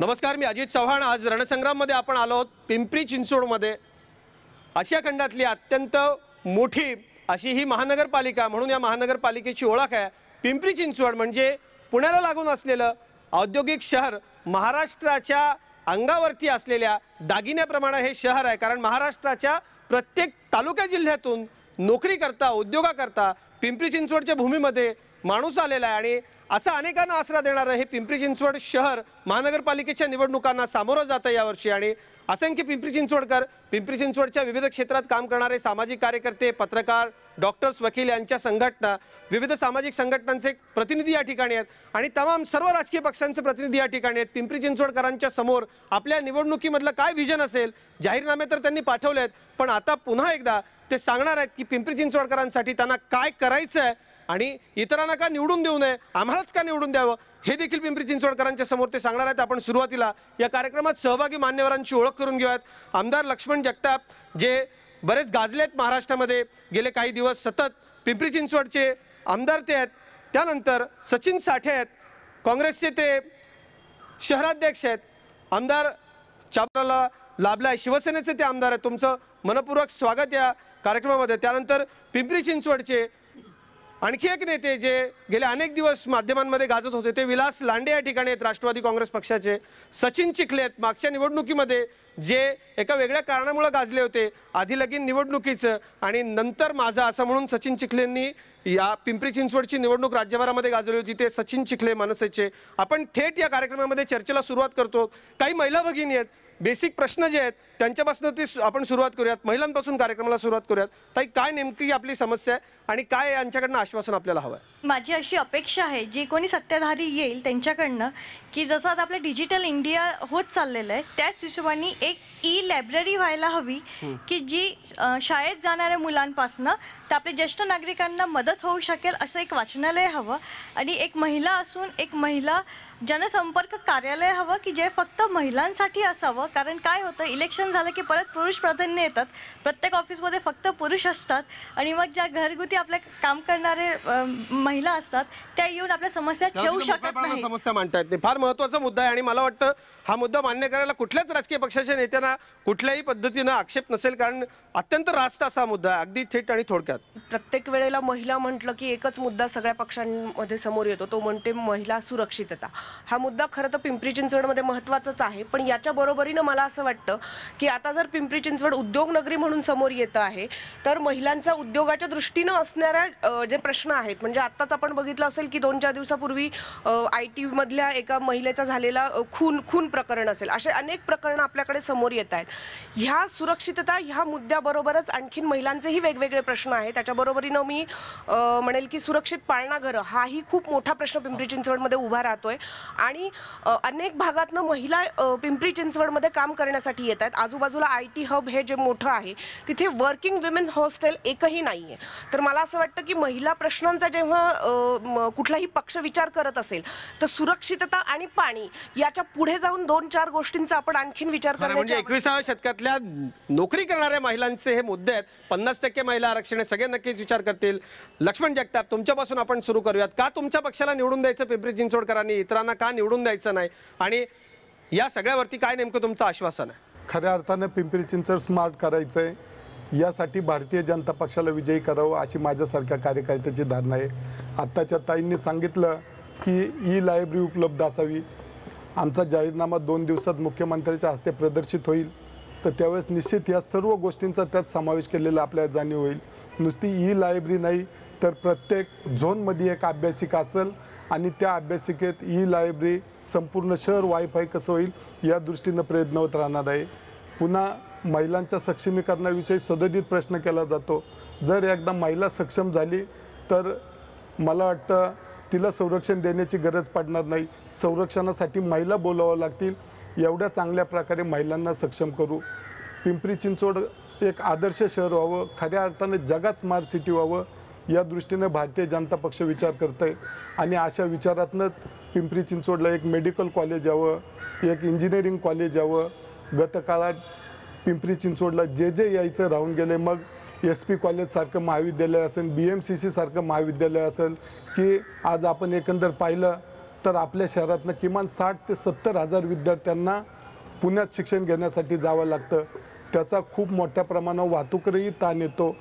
नमस्कार, मी अजित चव्हाण। आज रणसंग्राम मध्ये आपण आलो आहोत पिंपरी चिंचवड मध्ये। आशिया खंडातली अत्यंत मोठी अशी ही महानगरपालिका, म्हणून या महानगरपालिकेची ओळख आहे पिंपरी चिंचवड। म्हणजे पुण्याला लागून असलेलं औद्योगिक शहर, महाराष्ट्राच्या अंगावरती असलेल्या दागिन्याप्रमाणे हे शहर आहे। कारण महाराष्ट्राच्या प्रत्येक तालुका जिल्ह्यातून नोकरी करता, उद्योगाकरता पिंपरी चिंचवडच्या भूमीमध्ये माणूस आलेला आहे आणि असा अनेकांना आसरा देणारं हे पिंपरी चिंचवड शहर महानगरपालिकेच्या निवडणुकांना सामोरं जातं यावर्षी। आणि असंख्य पिंपरी चिंचवडकर, पिंपरी चिंचवडच्या विविध क्षेत्रात काम करणारे सामाजिक कार्यकर्ते, पत्रकार, डॉक्टर्स, वकील यांच्या संघटना, विविध सामाजिक संघटनांचे प्रतिनिधी या ठिकाणी आहेत आणि तमाम सर्व राजकीय पक्षांचे प्रतिनिधी या ठिकाणी आहेत। पिंपरी चिंचवडकरांच्या समोर आपल्या निवडणुकीमधलं काय विजन असेल, जाहीरनामे तर त्यांनी पाठवलेत, पण आता पुन्हा एकदा ते सांगणार आहेत की पिंपरी चिंचवडकरांसाठी त्यांना काय करायचं आहे आणि इतरांना का निवडून देऊ नये, आम्हालाच का निवडून द्यावं, हे देखील पिंपरी चिंचवडकरांच्या समोर ते सांगणार आहेत। आपण सुरुवातीला या कार्यक्रमात सहभागी मान्यवरांची ओळख करून घेऊयात। आमदार लक्ष्मण जगताप, जे बरेच गाजलेत महाराष्ट्रामध्ये, गेले काही दिवस सतत पिंपरी चिंचवडचे आमदार ते आहेत। त्यानंतर सचिन साठे आहेत, काँग्रेसचे ते शहराध्यक्ष आहेत। आमदार चाबराला लाभलाय, शिवसेनेचे ते आमदार आहेत। तुमचं मनपूर्वक स्वागत या कार्यक्रमामध्ये। त्यानंतर पिंपरी चिंचवडचे आणखी एक नेते जे गेले अनेक दिवस माध्यमांमध्ये गाजत होते ते विलास लांडे या ठिकाणी आहेत, राष्ट्रवादी काँग्रेस पक्षाचे। सचिन चिखले आहेत, मागच्या निवडणुकीमध्ये जे एका वेगळ्या कारणामुळे गाजले होते, आधी लगीन निवडणुकीचं आणि नंतर माझं असं म्हणून सचिन चिखलेंनी या पिंपरी चिंचवडची निवडणूक राज्यभरामध्ये गाजवली होती, ते सचिन चिखले मनसेचे। आपण थेट या कार्यक्रमामध्ये चर्चेला सुरुवात करतो। काही महिला भगिनी आहेत, बेसिक प्रश्न जे आहेत त्यांच्यापासून ती आपण सुरुवात करूयात, महिलांपासून कार्यक्रमाला सुरुवात करूयात। ताई, काय नेमकी आपली समस्या आहे आणि काय यांच्याकडनं आश्वासन आपल्याला हवं आहे? माझी अशी अपेक्षा आहे जे कोणी सत्ताधारी येईल त्यांच्याकडनं की जसं आता आपलं डिजिटल इंडिया होत चाललेलं आहे, त्याच हिशोबाने एक लायब्ररी व्हायला हवी की जी शाळेत जाणाऱ्या मुलांपासून तर आपल्या ज्येष्ठ नागरिकांना मदत होऊ शकेल असं एक वाचनालय हवं आणि एक महिला असून एक महिला जनसंपर्क कार्यालय हवं की जे फक्त महिलांसाठी असावं। कारण काय होतं, इलेक्शन झालं की परत पुरुष प्राधान्य येतात, प्रत्येक ऑफिसमध्ये फक्त पुरुष असतात आणि मग ज्या घरगुती आपल्या काम करणारे महिला असतात त्या येऊन आपल्या समस्या ठेवू शकत नाही, समस्या मांडतायत। ते फार महत्त्वाचा मुद्दा आहे आणि मला वाटतं हा मुद्दा मान्य करायला कुठल्याच राजकीय पक्षाच्या नेत्यांना कुठल्याही पद्धतीने आक्षेप नसेल, कारण अत्यंत रास्त असा मुद्दा आहे, अगदी थेट आणि थोडक्यात। प्रत्येक वेळेला महिला म्हटलं की एकच मुद्दा सगळ्या पक्षांमध्ये समोर येतो, तो म्हणते महिला सुरक्षितता। हा मुद्दा खरं तर पिंपरी चिंचवडमध्ये महत्त्वाचाच आहे, पण याच्या बरोबरीनं मला असं वाटतं की आता जर पिंपरी चिंचवड उद्योग नगरी म्हणून समोर येतं आहे तर महिलांचा उद्योगाच्या दृष्टीनं असणाऱ्या जे प्रश्न आहेत, म्हणजे आत्ताच आपण बघितलं असेल की 2-4 दिवसापूर्वी IT मधल्या एका महिलेचा झालेला खून प्रकरण असेल, असे अनेक प्रकरणं आपल्याकडे समोर येत आहेत। ह्या सुरक्षितता ह्या मुद्द्याबरोबरच आणखीन महिलांचेही वेगवेगळे प्रश्न आहेत। त्याच्याबरोबरीनं मी म्हणेल की सुरक्षित पाळणाघरं हाही खूप मोठा प्रश्न पिंपरी चिंचवडमध्ये उभा राहतोय आणि अनेक भागातनं महिला पिंपरी चिंचवडमध्ये काम करण्यासाठी येत आहेत। आजूबाजूला IT हब हे जे मोठं आहे तिथे वर्किंग विमेन हॉस्टेल एकही नाहीये। तर मला असं वाटतं की महिला प्रश्नांचा जेव्हा कुठलाही पक्ष विचार करत असेल तर सुरक्षितता आणि पाणी याच्या पुढे जाऊन 2-4 गोष्टींचा आपण आणखीन विचार करण्याची, म्हणजे 21व्या शतकातल्या नोकरी करणाऱ्या महिलांचे हे मुद्दे आहेत। 50% महिला आरक्षण सगळे नक्कीच विचार करतील। लक्ष्मण जगताप, तुमच्यापासून आपण सुरू करूयात। का तुमच्या पक्षाला निवडून द्यायचं पिंपरी चिंचवडकरांनी, इतरांना का निवडून द्यायचं नाही आणि या सगळ्यावरती काय नेमकं तुमचं आश्वासन आहे? खऱ्या अर्थाने पिंपरी चिंचवड स्मार्ट करायचंय, यासाठी भारतीय जनता पक्षाला विजयी करावं अशी माझ्यासारख्या कार्यकर्त्याची धारणा आहे। आत्ताच्या ताईंनी सांगितलं की लायब्ररी उपलब्ध असावी। आमचा जाहीरनामा 2 दिवसात मुख्यमंत्र्यांच्या हस्ते प्रदर्शित होईल, तर त्यावेळेस निश्चित या सर्व गोष्टींचा त्यात समावेश केलेला आपल्याला जाणीव होईल। नुसती लायब्ररी नाही तर प्रत्येक झोनमध्ये एक अभ्यासिका असेल आणि त्या अभ्यासिकेत लायब्ररी संपूर्ण शहर वायफाय कसं होईल या दृष्टीनं प्रयत्न होत राहणार आहे। पुन्हा महिलांच्या सक्षमीकरणाविषयी सदोदित प्रश्न केला जातो। जर एकदा महिला सक्षम झाली तर मला वाटतं तिला संरक्षण देण्याची गरज पडणार नाही, संरक्षणासाठी महिला बोलावं लागतील। एवढ्या चांगल्या प्रकारे महिलांना सक्षम करू। पिंपरी चिंचवड एक आदर्श शहर व्हावं, खऱ्या अर्थाने जगात स्मार्ट सिटी व्हावं या दृष्टीने भारतीय जनता पक्ष विचार करतोय आणि अशा विचारातनंच पिंपरी चिंचवडला एक मेडिकल कॉलेज यावं, एक इंजिनिअरिंग कॉलेज यावं। गतकाळात पिंपरी चिंचवडला जे यायचं राहून गेले, मग SP कॉलेज सारखं महाविद्यालय असेल, BMCC सारखं महाविद्यालय असेल, की आज आपण एकंदर पाहिलं तर आपल्या शहरातनं किमान 60 ते 70 हजार विद्यार्थ्यांना पुण्यात शिक्षण घेण्यासाठी जावं लागतं. त्याचा खूप मोठ्या प्रमाणावर वाहतुकीवरही ताण येतो.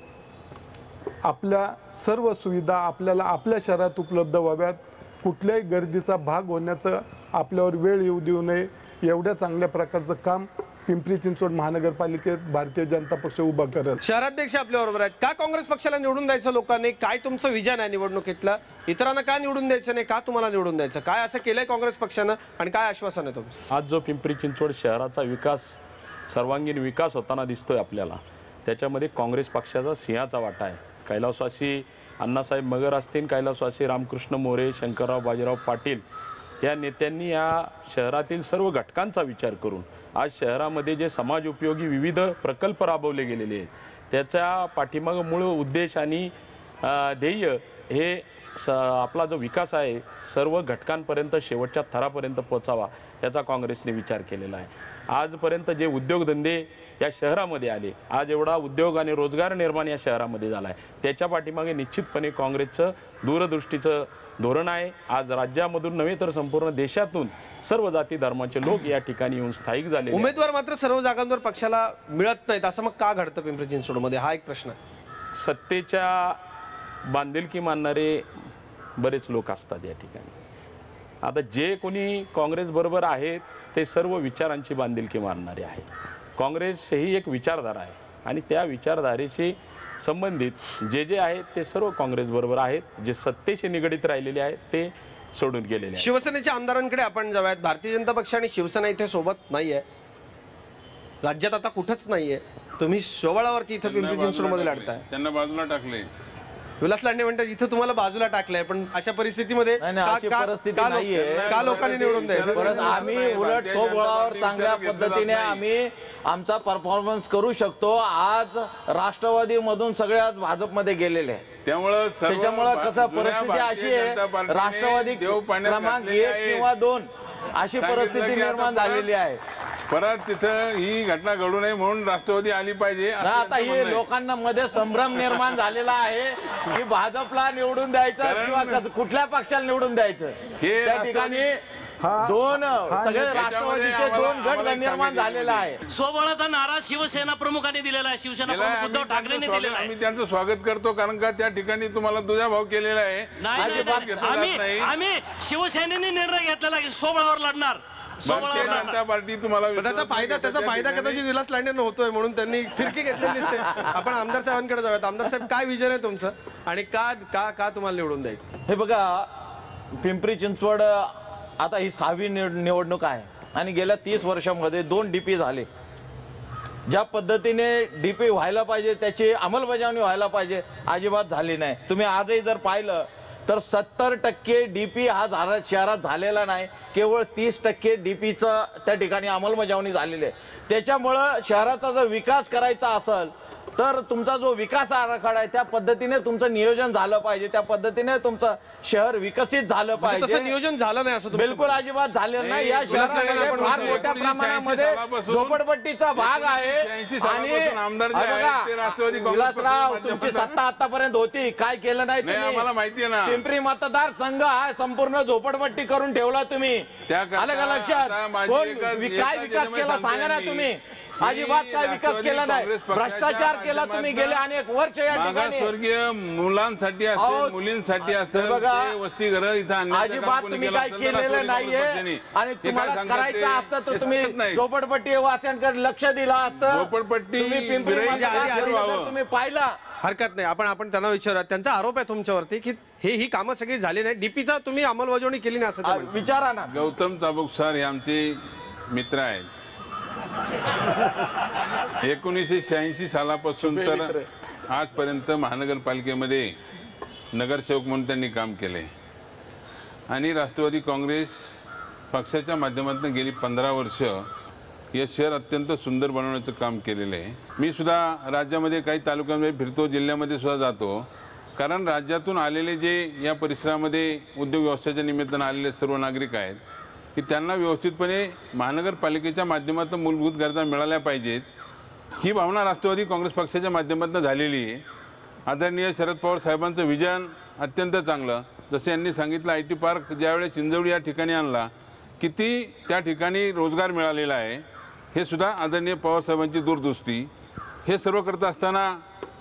आपल्या सर्व सुविधा आपल्याला आपल्या शहरात उपलब्ध व्हाव्यात, कुठल्याही गर्दीचा भाग होण्याचं आपल्यावर वेळ येऊ देऊ नये, एवढ्या चांगल्या प्रकारचं काम पिंपरी चिंचवड महानगरपालिकेत भारतीय जनता पक्ष उभा करेल. शहराध्यक्ष आपल्या बरोबर आहेत. का काँग्रेस पक्षाला निवडून द्यायचं लोकांनी? काय तुमचं विजन आहे निवडणुकीतलं? इतरांना का निवडून द्यायचं नाही? का तुम्हाला निवडून द्यायचं? काय असं केलंय काँग्रेस पक्षानं आणि काय आश्वासन आहे तुमचं? आज जो पिंपरी चिंचवड शहराचा विकास, सर्वांगीण विकास होताना दिसतोय आपल्याला, त्याच्यामध्ये काँग्रेस पक्षाचा सिंहाचा वाटा आहे. कैलासवासी अण्णासाहेब मगर असतील, कैलासवासी रामकृष्ण मोरे, शंकरराव बाजीराव पाटील या नेत्यांनी या शहरातील सर्व घटकांचा विचार करून आज शहरामध्ये जे समाज उपयोगी विविध प्रकल्प राबवले गेलेले आहेत, त्याच्या पाठीमागं मूळ उद्देश आणि ध्येय हे आपला जो विकास आहे सर्व घटकांपर्यंत शेवटच्या थरापर्यंत पोचावा याचा काँग्रेसने विचार केलेला आहे. आजपर्यंत जे उद्योगधंदे या शहरामध्ये आले, आज एवढा उद्योग आणि रोजगार निर्माण या शहरामध्ये झाला आहे, त्याच्या पाठीमागे निश्चितपणे काँग्रेसचं दूरदृष्टीचं धोरण आहे. आज राज्यामधून नव्हे तर संपूर्ण देशातून सर्व जाती धर्माचे लोक या ठिकाणी येऊन स्थायिक झाले. उमेदवार मात्र सर्व जागांवर पक्षाला मिळत नाहीत, असं मग का घडतं पिंपरी चिंचवडमध्ये? हा एक प्रश्न आहे. सत्तेच्या बांधिलकी मानणारे बरेच लोक असतात या ठिकाणी. आता जे कोणी काँग्रेस बरोबर आहेत ते सर्व विचारांची बांधिलकी मानणारे आहे. काँग्रेस ही एक विचारधारा आहे आणि त्या विचारधारेशी संबंधित जे आहेत ते सर्व काँग्रेस बरोबर आहेत. जे सत्तेशी निगडीत राहिलेले आहेत ते सोडून गेलेले आहेत. शिवसेनेच्या आमदारांकडे आपण जाऊयात. भारतीय जनता पक्ष आणि शिवसेना इथे सोबत नाहीये, राज्यात आता कुठंच नाहीये. तुम्ही सोबळावरती इथं पिंपरी चिंचवडमध्ये लढताय. त्यांना बाजूला टाकले. विलास लांडे म्हणतात इथं तुम्हाला बाजूला टाकलंय, पण अशा परिस्थितीमध्ये का लोकांनी निवडून द्यायचं? आम्ही उलट सोबळावर चांगल्या पद्धतीने आम्ही आमचा परफॉर्मन्स करू शकतो. आज राष्ट्रवादी मधून सगळे आज भाजपमध्ये गेलेले आहे. त्याच्यामुळे कसं परिस्थिती अशी आहे, राष्ट्रवादी क्रमांक 1 किंवा 2 अशी परिस्थिती निर्माण झालेली आहे. परत तिथं ही घटना घडू नये म्हणून राष्ट्रवादी आली पाहिजे. आता ही लोकांना मध्ये संभ्रम निर्माण झालेला आहे की भाजपला निवडून द्यायचं किंवा कुठल्या पक्षाला निवडून द्यायचं. त्या ठिकाणी सगळे राष्ट्रवादीचे 2 गट निर्माण झालेला आहे. सोबळाचा नारा शिवसेना प्रमुखांनी दिलेला आहे, शिवसेना प्रमुख उद्धव ठाकरेंनी दिलेला आहे. आम्ही त्यांचं स्वागत करतो, कारण का त्या ठिकाणी तुम्हाला दुजाभाव केलेला आहे. आम्ही शिवसेनेने निर्णय घेतलेला की सोबळावर लढणार. भारतीय जनता पार्टी तुम्हाला त्याचा फायदा कदाचित विलास लांडेंना होतोय म्हणून त्यांनी फिरकी घेतलेली दिसते. आपण आमदार साहेबांकडे जाऊयात. आमदार साहेब, काय विजन आहे तुमचं आणि का तुम्हाला निवडून द्यायचं? हे बघा, पिंपरी चिंचवड आता ही 6वी निवडणूक आहे आणि गेल्या 30 वर्षांमध्ये 2 DP झाले. ज्या पद्धतीने DP व्हायला पाहिजे त्याची अंमलबजावणी व्हायला पाहिजे अजिबात झाली नाही. तुम्ही आजही जर पाहिलं तर 70% DP हा शहरात झालेला नाही, केवळ 30% DPचं त्या ठिकाणी अंमलबजावणी झालेली आहे. त्याच्यामुळं शहराचा जर विकास करायचा असेल तर तुमचा जो विकास आराखडा आहे त्या पद्धतीने तुमचं नियोजन झालं पाहिजे, त्या पद्धतीने तुमचं शहर विकसित झालं पाहिजे. तसं नियोजन झालं नाही असं बिलकुल अजिबात झालेलं नाही. या शहरामध्ये फार मोठ्या प्रमाणामध्ये झोपडपट्टीचा भाग आहे. आणि विलासराव, तुमची सत्ता आतापर्यंत होती, काय केलं नाही आम्हाला माहिती आहे ना. पिंपरी मतदारसंघ हा संपूर्ण झोपडपट्टी करून ठेवला तुम्ही. आलं का लक्षात? काय विकास केला सांगा ना तुम्ही? अजिबात काय विकास केला नाही. भ्रष्टाचार केला तुम्ही गेले अनेक वर्ष या ठिकाणी. स्वर्गीय मुलांसाठी असेल, मुलींसाठी असेल, वसतिगृह इथं अजिबात तुम्ही काय केलेलं नाहीये. आणि तुम्हाला करायचं असतं तर तुम्ही झोपडपट्टी वासियांकडे लक्ष दिलं असतं. झोपडपट्टी तुम्ही पाहिला. हरकत नाही, आपण त्यांना विचारूया. त्यांचा आरोप आहे तुमच्यावरती की ही कामं सगळी झाली नाही, डीपीचा तुम्ही अंमलबजावणी केली नाही असं विचारा ना. गौतम चाबुकसर हे आमचे मित्र आहेत. 1986 सालापासून तर आजपर्यंत महानगरपालिकेमध्ये नगरसेवक म्हणून त्यांनी काम केले आणि राष्ट्रवादी काँग्रेस पक्षाच्या माध्यमातून गेली 15 वर्ष हे शहर अत्यंत सुंदर बनवण्याचं काम केलेलं आहे. मी सुद्धा राज्यामध्ये काही तालुक्यांमध्ये फिरतो, जिल्ह्यामध्ये सुद्धा जातो, कारण राज्यातून आलेले जे या परिसरामध्ये उद्योग व्यवसायाच्या निमित्तानं आलेले सर्व नागरिक आहेत की त्यांना व्यवस्थितपणे महानगरपालिकेच्या माध्यमातून मूलभूत गरजा मिळाल्या पाहिजेत, ही भावना राष्ट्रवादी काँग्रेस पक्षाच्या माध्यमातून झालेली आहे. आदरणीय शरद पवार साहेबांचं विजन अत्यंत चांगलं. जसे यांनी सांगितलं IT पार्क ज्यावेळेस चिंचवडी या ठिकाणी आणला, किती त्या ठिकाणी रोजगार मिळालेला आहे हे सुद्धा आदरणीय पवारसाहेबांची दूरदृष्टी. हे सर्व करत असताना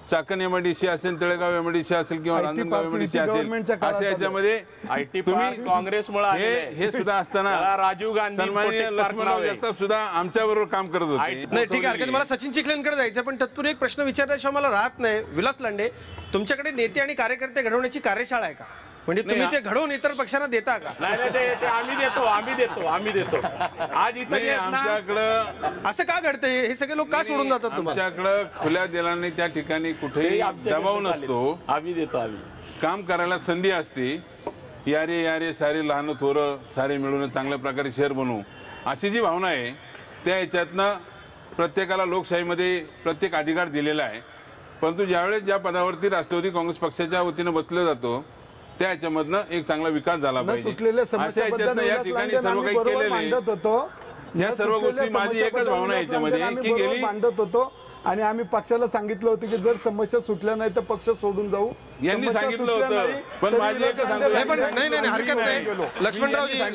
चाकण MIDC असेल, तळेगाव MIDC असेल किंवा रांजणगाव MIDC असेल, अशा याच्यामध्ये IT पार्क काँग्रेसमुळे हे सुद्धा असताना राजीव गांधी सन्माननीय लक्ष्मणराव जगताप सुद्धा आमच्या बरोबर काम करत होते. नाही ठीक आहे, मला सचिन चिखलेंकडे जायचं, पण तत्पूर्वी एक प्रश्न विचारल्याशिवाय मला राहत नाही. विलास लांडे, तुमच्याकडे नेते आणि कार्यकर्ते घडवण्याची कार्यशाळा आहे का? म्हणजे तुम्ही ते घडवून इतर पक्षांना देता का? नाही ते आम्ही देतो. आज इथे आमच्याकडं असं का घडतंय? हे सगळे लोक का सोडून जातात तुम्हाला? आमच्याकडं खुल्या दिलाने त्या ठिकाणी कुठेही दबाव नसतो. आम्ही देतो. काम करायला संधी असते. यारे सारे लहान थोरं सारे मिळून चांगल्या प्रकारे शहर बनवू, अशी जी भावना आहे त्या याच्यातनं प्रत्येकाला लोकशाहीमध्ये प्रत्येक अधिकार दिलेला आहे. परंतु ज्यावेळेस ज्या पदावरती राष्ट्रवादी काँग्रेस पक्षाच्या वतीनं बसलं जातो त्या याच्यामधनं एक चांगला विकास झाला पाहिजे. अशा याच्यातनं या ठिकाणी सर्व काही केलेले या सर्व गोष्टी माझी एकच भावना याच्यामध्ये की गेली मांडत होतो आणि आम्ही पक्षाला सांगितलं होतं की जर समस्या सुटल्या नाही तर पक्ष सोडून जाऊ. यांनी सांगितलं होतं, पण माझी एकच सांगतो. नाही हरकत नाही.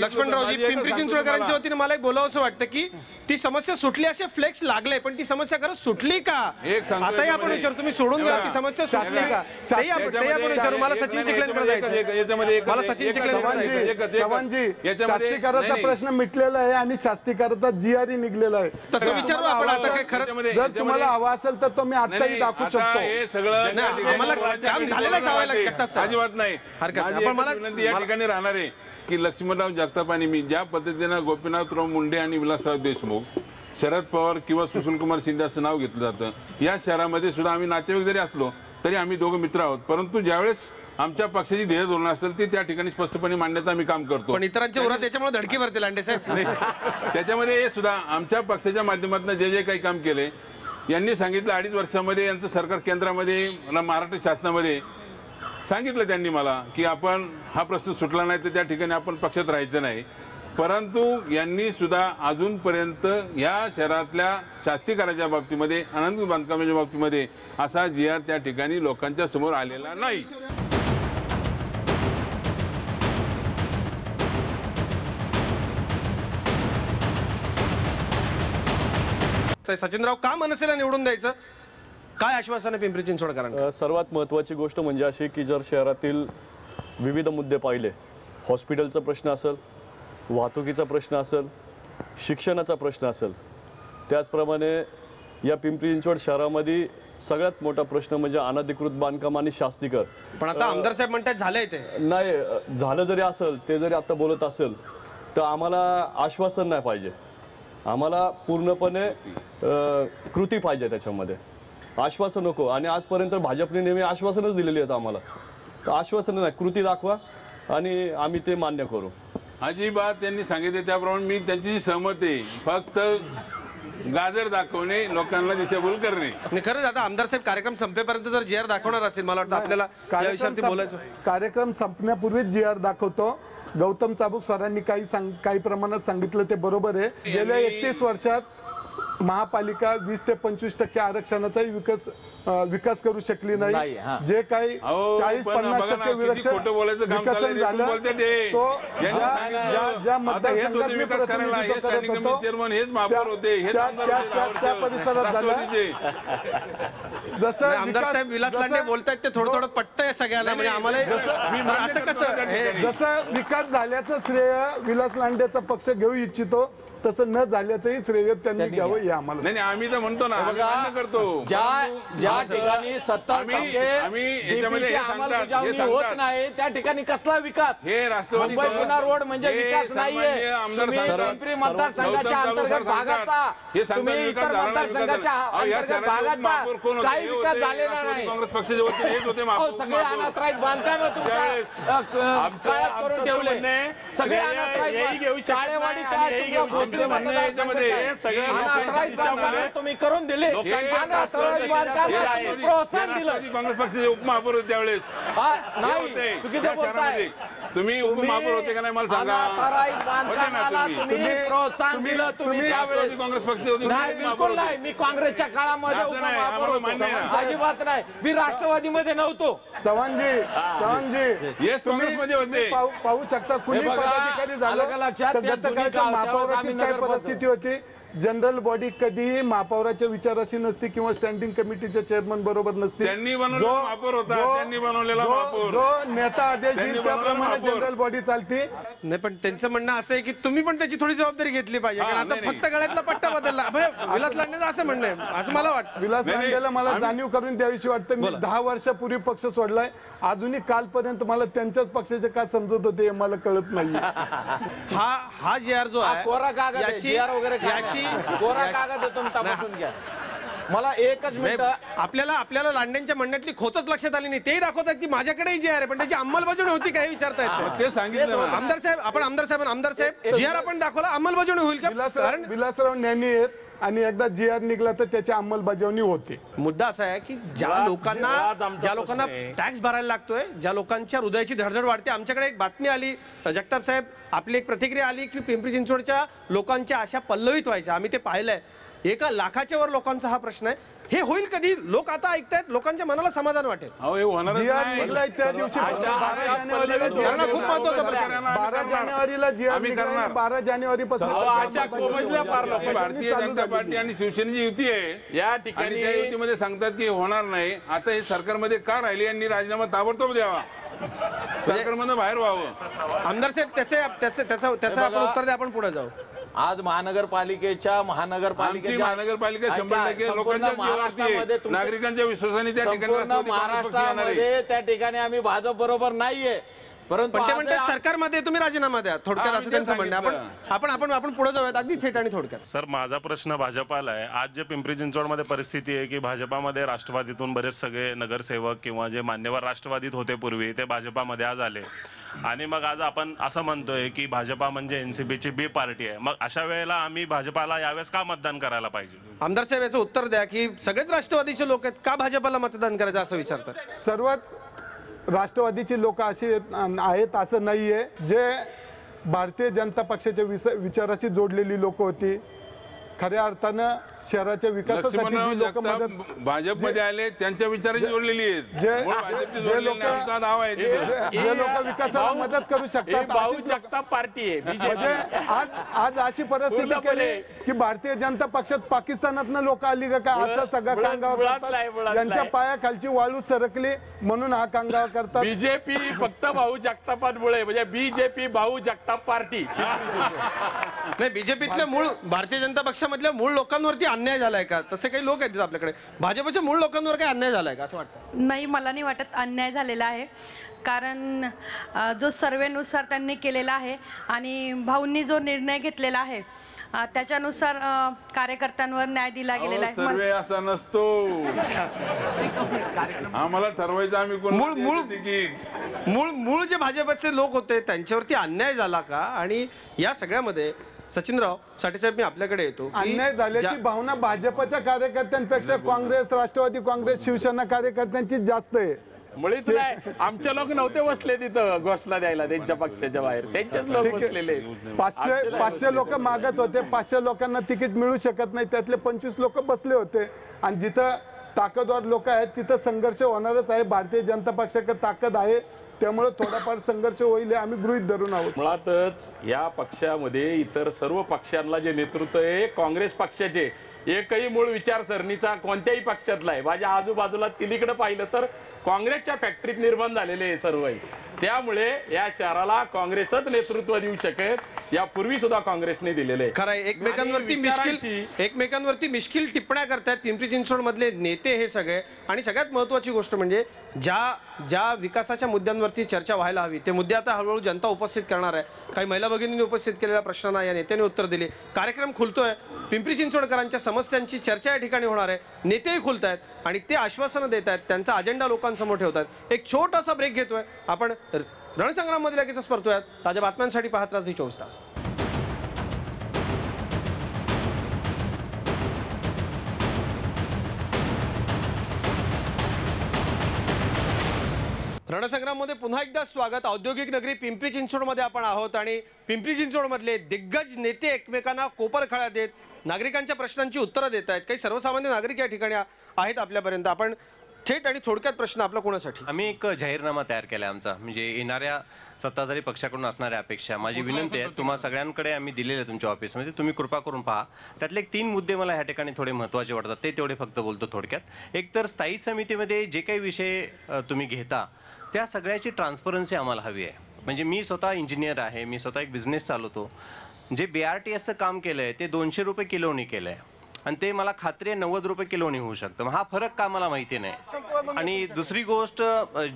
लक्ष्मणरावजी, पिंपरी चिंचवडकरांच्या वतीने मला एक बोलावं असं वाटतं की ती समस्या सुटली, असे फ्लेक्स लागले, पण ती समस्या खरंच सुटली का? आताही आपण विचारू, तुम्ही सोडून जा, ती समस्या सुटली का? तेही आपण विचारू. मला सचिन चिखलेंकडे जायचं. मला सचिन चिखलेंकडे चव्हाणजी, शास्त्रीकराचा प्रश्न मिटलेला आहे आणि शास्त्रीकराचा GRE निघलेला आहे. तसं विचारू आपण आता. काय खरंच जर तुम्हाला हवा असेल तर तो मी आताही दाखवू शकतो. हे सगळं आम्हाला काम झालेलं अजिबात नाही. मला विनंती या ठिकाणी राहणार आहे की लक्ष्मणराव जगताप आणि मी ज्या पद्धतीनं गोपीनाथराव मुंडे आणि विलासराव देशमुख, शरद पवार किंवा सुशीलकुमार शिंदे असं नाव घेतलं जातं, या शहरामध्ये सुद्धा आम्ही नातेवाईक जरी असलो तरी आम्ही दोघं मित्र आहोत. परंतु ज्यावेळेस आमच्या पक्षाची ध्येय धोरण असेल ती त्या ठिकाणी स्पष्टपणे मांडण्याचं आम्ही काम करतो. पण इतरांच्या उरात त्याच्यामुळे धडकी भरते लांडे साहेब. त्याच्यामध्ये हे सुद्धा आमच्या पक्षाच्या माध्यमातून जे काही काम केले, यांनी सांगितलं 2.5 वर्षामध्ये यांचं सरकार केंद्रामध्ये महाराष्ट्र शासनामध्ये सांगितलं त्यांनी मला की आपण हा प्रश्न सुटला नाही तर त्या ठिकाणी आपण पक्षात राहायचं नाही. परंतु यांनी सुद्धा अजूनपर्यंत या शहरातल्या शास्त्रीकराच्या बाबतीमध्ये, आनंद बांधकामाच्या बाबतीमध्ये असा GR त्या ठिकाणी लोकांच्या समोर आलेला नाही. सचिनराव, का मनसेला निवडून द्यायचं? काय आश्वासन आहे पिंपरी चिंचवडकरांना? सर्वात महत्त्वाची गोष्ट म्हणजे अशी की जर शहरातील विविध मुद्दे पाहिले, हॉस्पिटलचा प्रश्न असेल, वाहतुकीचा प्रश्न असेल, शिक्षणाचा प्रश्न असेल, त्याचप्रमाणे या पिंपरी चिंचवड शहरामध्ये सगळ्यात मोठा प्रश्न म्हणजे अनधिकृत बांधकाम आणि शास्तीकर. पण आता आमदार साहेब म्हणतात झालंय ते. नाही झालं जरी असेल, ते जरी आता बोलत असेल तर आम्हाला आश्वासन नाही पाहिजे, आम्हाला पूर्णपणे कृती पाहिजे त्याच्यामध्ये. आश्वासन नको. आणि आजपर्यंत भाजपने नेहमी आश्वासनच दिलेली आहेत आम्हाला, तर आश्वासन नाही, कृती दाखवा आणि आम्ही ते मान्य करू. अजिबात त्यांनी सांगितले त्याप्रमाणे मी त्यांची सहमत आहे. फक्त गाजर दाखवणे, लोकांना दिशाभूल करणे. खरंच आता आमदार साहेब कार्यक्रम संपेपर्यंत जर GR दाखवणार असेल, मला वाटतं आपल्याला या विषयावरती बोलायचं. कार्यक्रम संपण्यापूर्वीच GR दाखवतो. गौतम चाबुक सरांनी काही प्रमाणात सांगितलं ते बरोबर आहे. गेल्या 31 वर्षात महापालिका 20 ते 25% आरक्षणाचाही विकास करू शकली नाही. जे काही 40-50% विकसन झालं तो ज्या मतदारसंघात मी प्रतिनिधित्व करत होतो त्या परिसरात झालं. जसं आमदार साहेब विलास लांडे बोलतायत ते थोडं पटतंय सगळ्यांना. म्हणजे आम्हाला असं कसं, जसं विकास झाल्याचं श्रेय विलास लांडेचा पक्ष घेऊ इच्छितो तसं न झाल्याचंही श्रेय त्यांनी घ्यावं हे आम्हाला. नाही आम्ही तर म्हणतो ना, मान्य करतो. ज्या ठिकाणी 70% होत नाही त्या ठिकाणी कसला विकास? हे राष्ट्रवादी पुन्हा रोड म्हणजे विकास नाहीये. पिंपरी मतदारसंघाच्या अंतर्गत भागाचा, तुम्ही इतर मतदारसंघाच्या अंतर्गत भागाचा काही विकास झालेला नाही. काँग्रेस पक्षाच्या वतीने हेच होते. सगळे अनाथराईज बांधकाम तुमच्या काळात करून ठेवले. सगळे अनाथराईज शाळेवाडीच्या तुम्ही करून दिले. प्रोत्साहन दिलं. काँग्रेस पक्षाचे उपमहापौर त्यावेळेस नाही, चुकीचं बोलताय. तुम्ही उपमहापौर होते का नाही मला सांगा. अनाथाराईज होते ना बांधकामाला तुम्ही. तुम्ही प्रोत्साहन दिलं तुम्ही त्यावेळेस. राष्ट्रवादी काँग्रेस पक्ष होते, नाही तुम्ही बिलकुल उपमहापौर नाही. होते. मी काँग्रेसच्या काळामध्ये असं नाही, उपमहापौर आम्हाला होतो. मान्य आहे. अजिबात नाही. मी राष्ट्रवादीमध्ये नव्हतो. चव्हाणजी येस काँग्रेसमध्ये होते. पाहू शकता कुणी हे बघा, पदाधिकारी झालं आलं का लक्षात? तर त्या जुनी गतकाळच्या काळ, त्यावेळेस महापौराचीच आम्ही काय नगरपंच परिस्थिती होती. जनरल बॉडी कधीही महापौराच्या विचाराशी नसती किंवा स्टँडिंग कमिटीच्या चेअरमन बरोबर नसती. त्यांनी बनवलेला महापौर होता, त्यांनी बनवलेला महापौर. जो नेता आदेश त्यांनी देईल बनवलेला त्याप्रमाणे महापौर. जनरल बॉडी चालते. नाही पण त्यांचं म्हणणं असं आहे की तुम्ही पण त्याची थोडी जबाबदारी घेतली पाहिजे, हा, कारण आता नाही, फक्त गळ्यातला पट्टा बदलला. विलास लांडेचं असं म्हणणं आहे, असं मला वाटतं. विलास नाही, नाही, लांडेला मला आम्ही- जाणीव करून द्यावीशी वाटतं. मी बोला. 10 वर्षापूर्वी पक्ष सोडलाय. अजूनही कालपर्यंत मला त्यांच्याच पक्षाचे काय समजत होते हे मला कळत नाही. हा जी आर जो हा आहे कोरा कागद आहे. याची- GR वगैरे काय याची- नाही. कोरा याची- कागद आहे, तुम्ही तपासून घ्या. मला एकच मिनिट आपल्याला लांडेंच्या म्हणण्यातली खोचच लक्षात आली नाही. तेही दाखवतात की माझ्याकडेही जी आर आहे, पण त्याची अंमलबजावणी होती का हे विचारतायत. ते सांगितलं ना. आमदार साहेब आमदार साहेब जी आर आपण दाखवला, अंमलबजावणी होईल का? कारण विलासराव ज्ञानी आहेत आणि एकदा जी आर निघला तर त्याची अंमलबजावणी होते. मुद्दा असा आहे की ज्या मुळात लोकांना आमचा प्रश्न आहे. टॅक्स भरायला लागतोय, ज्या लोकांच्या हृदयाची धडधड वाढते. आमच्याकडे एक बातमी आली, जगताप साहेब आपली एक प्रतिक्रिया आली की पिंपरी चिंचवडच्या लोकांच्या आशा पल्लवित व्हायच्या. आम्ही ते पाहिलंय. 1 लाखाच्या वर लोकांचा हा प्रश्न आहे. हे होईल कधी? लोक आता ऐकतायत, लोकांच्या मनाला समाधान वाटेल. अहो हे होणारच जी आर नाही. निघलाय त्या दिवशी 12 जानेवारीला जी आर त्यांना खूप महत्त्वाचा प्रश्न आहे. 12 जानेवारीला जी आर आम्ही निघाला करणार. 12 जानेवारीपासून आशा कोमजल्या पार ही लोकांच्या. भारतीय जनता पार्टी आणि शिवसेनेची युती आहे या आणि ठिकाणी त्या युतीमध्ये सांगतात की होणार नाही. आता हे सरकारमध्ये का राहिले यांनी राजीनामा ताबडतोब द्यावा, सरकारमधून बाहेर व्हावं. आमदार साहेब त्याचं आपण उत्तर द्या, आपण पुढे जाऊ. आज महानगरपालिकेच्या आमची महानगरपालिका 100% लोकांच्या जीवावरती आहे. नागरिकांच्या विश्वासाने त्या ठिकाणी संपूर्ण राष्ट्रवादी काँग्रेस पक्ष येणार आहे. महाराष्ट्रामध्ये त्या ठिकाणी आम्ही भाजप बरोबर नाहीये, परंतु पण ते आज म्हणतात सरकारमध्ये तुम्ही राजीनामा द्या, थोडक्यात हा, असं मी त्यांचं ते म्हणणं आहे. आपण पुढे जाऊयात अगदी थेट आणि थोडक्यात. सर, माझा प्रश्न भाजपाला आहे. आज जे पिंपरी चिंचवडमध्ये परिस्थिती आहे की भाजपामध्ये राष्ट्रवादीतून बरेच सगळे नगरसेवक किंवा जे मान्यवर राष्ट्रवादीत होते पूर्वी ते भाजपामध्ये आज आले, आणि मग आज आपण असं म्हणतोय की भाजपा म्हणजे एनसीपीची बी पार्टी आहे. मग अशा वेळेला आम्ही भाजपाला यावेळेस का मतदान करायला पाहिजे? आमदार साहेब याचं उत्तर द्या की सगळेच राष्ट्रवादीचे लोक आहेत, का भाजपाला मतदान करायचं असं विचारतात. सर्वच राष्ट्रवादीची लोक अशी आहेत असं नाहीये. जे भारतीय जनता पक्षाच्या विचाराशी जोडलेली लोक होती, खऱ्या अर्थानं शहराच्या विकासासाठी लक्ष्मणराव जी लोक जगताप मदत भाजपमध्ये आले, त्यांच्या विचाराची जोडलेली आहेत. मूळ भाजपची जोडलेली नाही. आमचा दावा आहे तिथे. जे लोक विकासाला मदत करू शकतात भाऊ अशीच लोक- जगताप पार्टी आहे म्हणजे आज अशी परिस्थिती केली की भारतीय जनता पक्षात पाकिस्तानातनं लोक आली का काय असं सगळं कांगावा करतात. ज्यांच्या पायाखालची वाळू सरकली म्हणून हा कांगावा करतात. बीजेपी फक्त भाऊ जगतापांमुळे, म्हणजे बीजेपी भाऊ जगताप पार्टी. नाही, बीजेपीतल्या मूळ भारतीय जनता पक्षामधल्या मूळ लोकांवरती अन्याय झालाय का? तसे काही लोक आहेत आपल्याकडे. भाजपच्या मूळ लोकांवर काही अन्याय झालाय का असं वाटतं? नाही, मला नाही वाटत अन्याय झालेला आहे, कारण जो सर्वेनुसार त्यांनी केलेला आहे आणि भाऊंनी जो निर्णय घेतलेला आहे त्याच्यानुसार कार्यकर्त्यांवर न्याय दिला गेलेला आहे. सर्वे असा नसतो. आम्हाला ठरवायचं आम्ही मूळ जे भाजपचे लोक होते त्यांच्यावरती अन्याय झाला का? आणि या सगळ्यामध्ये सचिनराव साठेसाहेब, मी आपल्याकडे येतो. अन्याय झाल्याची भावना भाजपच्या कार्यकर्त्यांपेक्षा काँग्रेस, राष्ट्रवादी काँग्रेस, शिवसेना कार्यकर्त्यांची जास्त आहे. मुळीच नाही. आमचे लोक नव्हते बसले तिथं घोषणा द्यायला त्यांच्या पक्षाच्या बाहेर, त्यांचेच लोक बसलेले. 500 लोक मागत होते. 500 लोकांना तिकीट मिळू शकत नाही, त्यातले 25 लोक बसले होते. आणि जिथं ताकदवार लोक आहेत तिथं संघर्ष होणारच आहे. भारतीय जनता पक्षाकडे ताकद आहे, त्यामुळे थोडाफार संघर्ष होईल हे आम्ही गृहीत धरून आहोत. मुळातच या पक्षामध्ये इतर सर्व पक्षांना जे नेतृत्व आहे काँग्रेस पक्षाचे, एकही मूळ विचारसरणीचा कोणत्याही पक्षातला आहे. माझ्या आजूबाजूला तिलीकडे पाहिलं तर काँग्रेसच्या फॅक्टरीत निर्माण झालेले आहे सर्व. त्यामुळे या शहराला काँग्रेसच नेतृत्व देऊ शकेल. यापूर्वी सुद्धा काँग्रेसने दिलेले आहे. खरं आहे. एकमेकांवरती मिश्किल टिप्पण्या करतायत पिंपरी चिंचवड मधले नेते हे सगळे. आणि सगळ्यात महत्वाची गोष्ट म्हणजे ज्या विकासाच्या मुद्द्यांवरती चर्चा व्हायला हवी ते मुद्दे आता हळूहळू जनता उपस्थित करणार आहे. काही महिला भगिनींनी उपस्थित केलेल्या प्रश्नांना या नेत्यांनी उत्तर दिले. कार्यक्रम खुलतोय. पिंपरी चिंचवडकरांच्या समस्यांची चर्चा या ठिकाणी होणार आहे. नेतेही खुलतायत आणि ते आश्वासनं देत आहेत, त्यांचा अजेंडा लोकांसमोर ठेवतात. एक छोटासा ब्रेक घेतोय आपण. रणसंग्राम मध्ये लगेचच परतूयात. ताज्या बातम्यांसाठी पाहत राहा झी 24 तास. रणसंग्राममध्ये पुन्हा एकदा स्वागत. औद्योगिक नगरी पिंपरी चिंचवडमध्ये आपण आहोत आणि पिंपरी चिंचवडमधले दिग्गज नेते एकमेकांना कोपरखळा देत नागरिकांच्या प्रश्नांची उत्तरं देत आहेत. काही सर्वसामान्य नागरिक या ठिकाणी आहेत आपल्यापर्यंत. आपण थेट आणि थोडक्यात प्रश्न आपला कोणासाठी? आम्ही एक जाहीरनामा तयार केला आमचा, म्हणजे येणाऱ्या सत्ताधारी पक्षाकडून असणाऱ्या अपेक्षा. माझी विनंती आहे तुम्हा सगळ्यांकडे आम्ही दिलेले तुमच्या ऑफिसमध्ये, तुम्ही कृपा करून पहा. त्यातले 3 मुद्दे मला ह्या ठिकाणी थोडे महत्त्वाचे वाटतात, ते तेवढे फक्त बोलतो थोडक्यात. एक तर स्थायी समितीमध्ये जे काही विषय तुम्ही घेता त्या सगळ्याची ट्रान्सपरन्सी आम्हाला हवी आहे. म्हणजे मी स्वतः इंजिनियर आहे, मी स्वतः एक बिझनेस चालवतो. जे BRTSचं काम केलंय ते 200 रुपये किलोनी केलंय आणि ते मला खात्री आहे 90 रुपये किलोनी होऊ शकतं. मग हा फरक का मला माहिती नाही. आणि दुसरी गोष्ट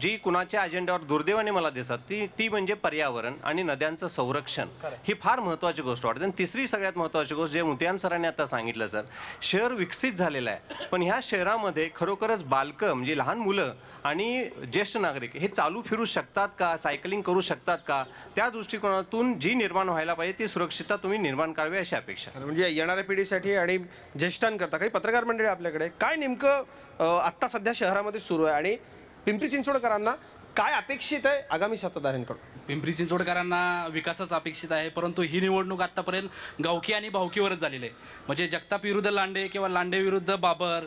जी कुणाच्या अजेंड्यावर दुर्दैवाने मला दिसत ती म्हणजे पर्यावरण आणि नद्यांचं संरक्षण. ही फार महत्त्वाची गोष्ट वाटते. आणि तिसरी सगळ्यात महत्त्वाची गोष्ट जे मुतियान सरांनी आता सांगितलं, सर शहर विकसित झालेलं आहे पण ह्या शहरामध्ये खरोखरच बालकं म्हणजे लहान मुलं आणि ज्येष्ठ नागरिक हे चालू फिरू शकतात का, सायकलिंग करू शकतात का, त्या दृष्टिकोनातून जी निर्माण व्हायला पाहिजे ती सुरक्षितता तुम्ही निर्माण करावी अशी अपेक्षा. म्हणजे येणाऱ्या पिढीसाठी आणि ज्येष्ठांकरता काही पत्रकार मंडळी आपल्याकडे काय नेमकं आता सध्या शहरामध्ये सुरू आहे आणि पिंपरी चिंचवडकरांना काय अपेक्षित आहे आगामी सत्ताधाऱ्यांकडून? पिंपरी चिंचवडकरांना विकासच अपेक्षित आहे, परंतु ही निवडणूक आतापर्यंत गावकी आणि भावकीवरच झालेली आहे. म्हणजे जगताप विरुद्ध लांडे किंवा लांडे विरुद्ध बाबर,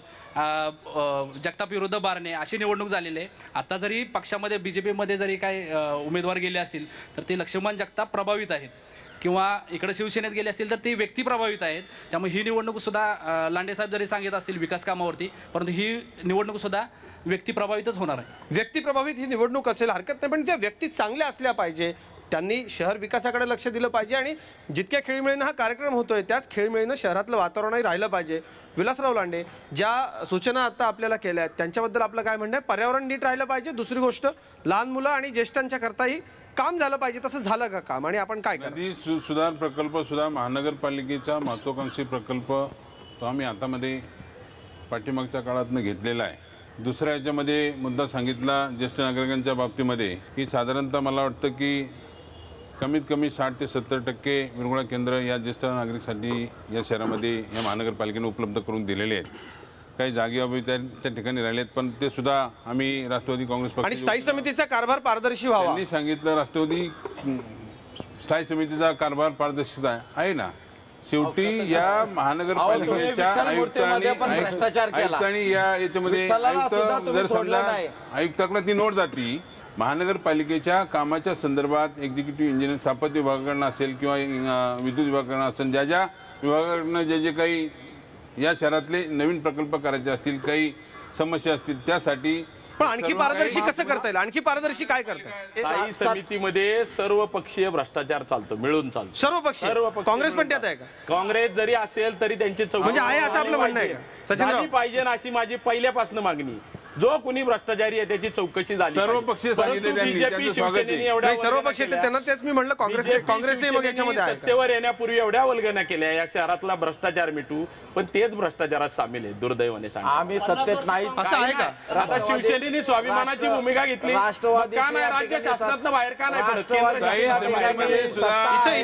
जगताप विरुद्ध बारणे अशी निवडणूक झालेली आहे. आता जरी पक्षामध्ये BJP मध्ये जरी काही उमेदवार गेले असतील तर ते लक्ष्मण जगताप प्रभावित आहेत किंवा इकडे शिवसेनेत गेले असतील तर ते व्यक्ती प्रभावित आहेत. त्यामुळे ही निवडणूक सुद्धा लांडे साहेब जरी सांगत असतील विकास कामावरती, परंतु ही निवडणूक सुद्धा व्यक्ती प्रभावितच होणार आहे. व्यक्ती प्रभावित ही निवडणूक असेल हरकत नाही, पण त्या व्यक्ती चांगल्या असल्या पाहिजे. त्यांनी शहर विकासाकडे लक्ष दिलं पाहिजे आणि जितक्या खेळीमेळीनं हा कार्यक्रम होतोय त्याच खेळीमेळीनं शहरातलं वातावरणही राहिलं पाहिजे. विलासराव लांडे, ज्या सूचना आता आपल्याला केल्या आहेत त्यांच्याबद्दल आपलं काय म्हणणं आहे? पर्यावरण नीट राहिलं पाहिजे, दुसरी गोष्ट लहान मुलं आणि ज्येष्ठांच्या करताही काम झालं पाहिजे. तसं झालं का काम आणि आपण काय नदी सुधार प्रकल्प सुद्धा महानगरपालिकेचा महत्त्वाकांक्षी प्रकल्प तो आम्ही हातामध्ये पाठीमागच्या काळातनं घेतलेला आहे. दुसऱ्या याच्यामध्ये मुद्दा सांगितला ज्येष्ठ नागरिकांच्या बाबतीमध्ये की साधारणतः मला वाटतं की कमीत कमी 60 ते 70% विरंगुळा केंद्र या ज्येष्ठ नागरिकसाठी या शहरामध्ये या महानगरपालिकेने उपलब्ध करून दिलेले आहेत. काही जागेअभावी त्या ठिकाणी राहिले आहेत, पण ते सुद्धा आम्ही राष्ट्रवादी काँग्रेस पक्ष आणि स्थायी समितीचा कारभार पारदर्शी व्हावा त्यांनी सांगितलं. राष्ट्रवादी स्थायी समितीचा कारभार पारदर्शकता आहे ना. शेवटी या महानगरपालिकेच्या आयुक्तांनी या याच्यामध्ये आयुक्त जर समजा आयुक्ताकडे ती नोट जाती महानगरपालिकेच्या कामाच्या संदर्भात एक्झिक्युटिव्ह इंजिनियर स्थापत्य विभागाकडनं असेल किंवा विद्युत विभागाकडनं असेल, ज्या विभागाकडनं जे काही या शहरातले नवीन प्रकल्प करायचे असतील, काही समस्या असतील त्यासाठी. पण आणखी पारदर्शी कसं करता येईल? आणखी पारदर्शी काय करता येईल? स्थायी समितीमध्ये सर्व पक्षीय भ्रष्टाचार चालतो, मिळून चालतो. सर्व पक्षीय काँग्रेस पण त्यात आहे का? काँग्रेस जरी असेल तरी त्यांची चौकशी म्हणजे आहे असं आपलं म्हणणं आहे का? सचिन पाहिजे अशी माझी पहिल्यापासून मागणी. जो कुणी भ्रष्टाचारी आहे त्याची चौकशी झाली. सर्व पक्षीय सांगितले सर्व पक्षीय त्यांना तेच मी म्हणलं काँग्रेस मग याच्यामध्ये सत्तेवर येण्यापूर्वी एवढ्या वल्गना केल्या या शहरातला भ्रष्टाचार मिटू, पण तेच भ्रष्टाचारात सामील आहे दुर्दैवाने सांग. आम्ही सत्तेत नाही असं आहे का? आता शिवसेनेने स्वाभिमानाची भूमिका घेतली, का नाही राज्य शासनातनं बाहेर का नाही पडत?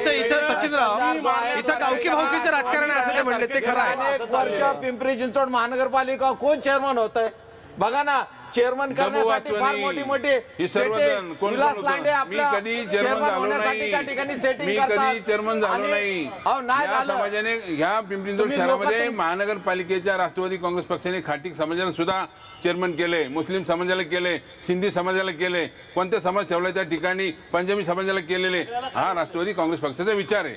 इथं सचिनराव इथं गावकी भावकीचं राजकारण आहे असं ते म्हणले, ते खरं आहे. पिंपरी चिंचवड महानगरपालिका कोण चेअरमन होत आहे बघा ना. चेअरमन करण्यासाठी फार मोठी विलास लांडे आपल्या चेअरमन होण्यासाठी त्या ठिकाणी सेटिंग करतात. मी कधी चेअरमन झालो नाही. या समाजाने ह्या पिंपरी चिंचवड शहरामध्ये महानगरपालिकेच्या राष्ट्रवादी काँग्रेस पक्षाने खाटीक समाजाला सुद्धा चेअरमन केले, मुस्लिम समाजाला केले, सिंधी समाजाला केले, कोणते समाज ठेवले त्या ठिकाणी पंजाबी समाजाला केलेले. हा राष्ट्रवादी काँग्रेस पक्षाचा विचार आहे.